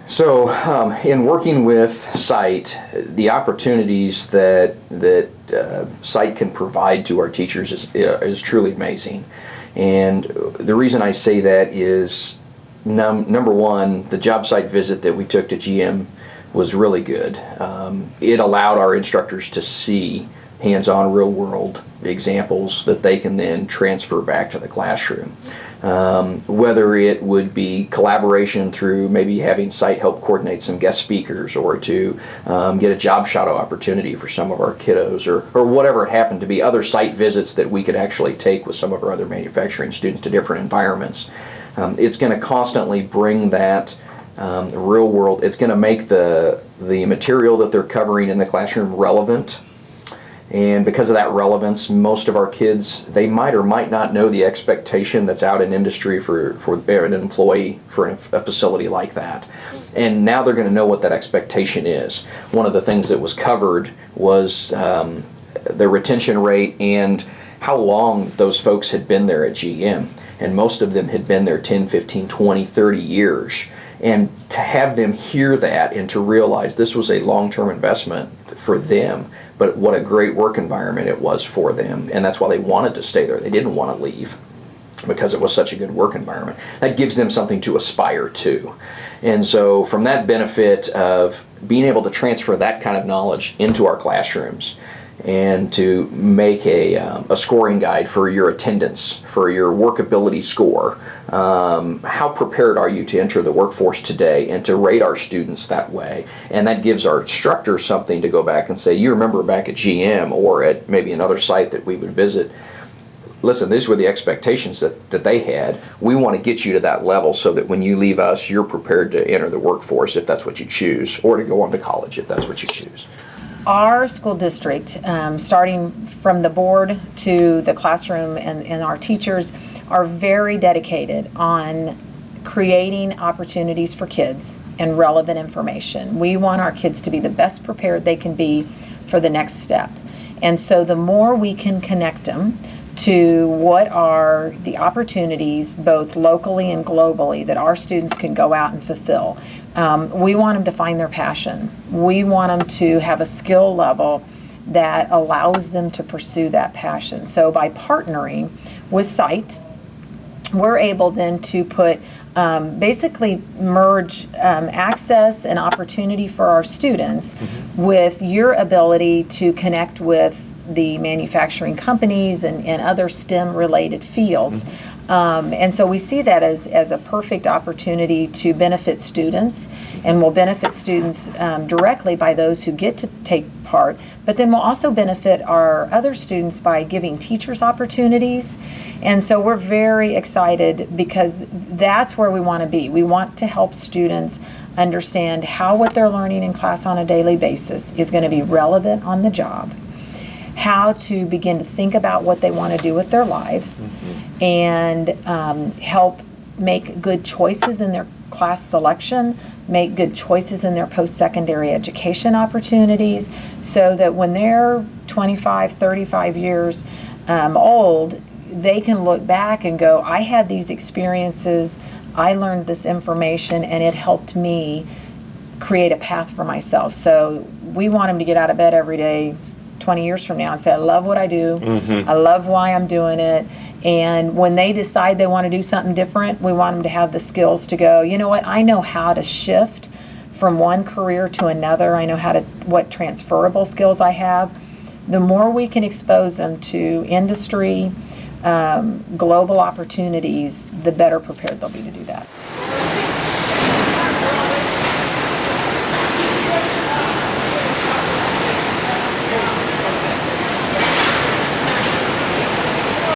So, in working with site, the opportunities that site can provide to our teachers is truly amazing. And the reason I say that is, number one, the job site visit that we took to GM was really good. It allowed our instructors to see hands-on, real-world examples that they can then transfer back to the classroom. Whether it would be collaboration through maybe having site help coordinate some guest speakers, or to get a job shadow opportunity for some of our kiddos, or whatever it happened to be, other site visits that we could actually take with some of our other manufacturing students to different environments. It's going to constantly bring that real world. It's going to make the material that they're covering in the classroom relevant. And because of that relevance, most of our kids, they might or might not know the expectation that's out in industry for an employee for a facility like that. And now they're going to know what that expectation is. One of the things that was covered was the retention rate and how long those folks had been there at GM. And most of them had been there 10, 15, 20, 30 years. And to have them hear that and to realize this was a long-term investment for them, but what a great work environment it was for them. And that's why they wanted to stay there. They didn't want to leave because it was such a good work environment. That gives them something to aspire to. And so from that benefit of being able to transfer that kind of knowledge into our classrooms, and to make a scoring guide for your attendance, for your workability score. How prepared are you to enter the workforce today, and to rate our students that way? And that gives our instructors something to go back and say, you remember back at GM or at maybe another site that we would visit, listen, these were the expectations that they had. We want to get you to that level so that when you leave us, you're prepared to enter the workforce if that's what you choose, or to go on to college if that's what you choose. Our school district, starting from the board to the classroom and our teachers, are very dedicated on creating opportunities for kids and relevant information. We want our kids to be the best prepared they can be for the next step. And so the more we can connect them to what are the opportunities, both locally and globally, that our students can go out and fulfill. We want them to find their passion. We want them to have a skill level that allows them to pursue that passion. So by partnering with site, we're able then to put basically merge access and opportunity for our students with your ability to connect with the manufacturing companies and other STEM related fields. And so we see that as a perfect opportunity to benefit students, and will benefit students directly by those who get to take part, but then we'll also benefit our other students by giving teachers opportunities. And so we're very excited because that's where we want to be. We want to help students understand how what they're learning in class on a daily basis is going to be relevant on the job, how to begin to think about what they want to do with their lives, and help make good choices in their class selection, make good choices in their post-secondary education opportunities, so that when they're 25, 35 years old, they can look back and go, I had these experiences, I learned this information, and it helped me create a path for myself. So we want them to get out of bed every day 20 years from now and say, I love what I do, I love why I'm doing it. And when they decide they want to do something different, we want them to have the skills to go, you know what, I know how to shift from one career to another. I know what transferable skills I have. The more we can expose them to industry, global opportunities, the better prepared they'll be to do that.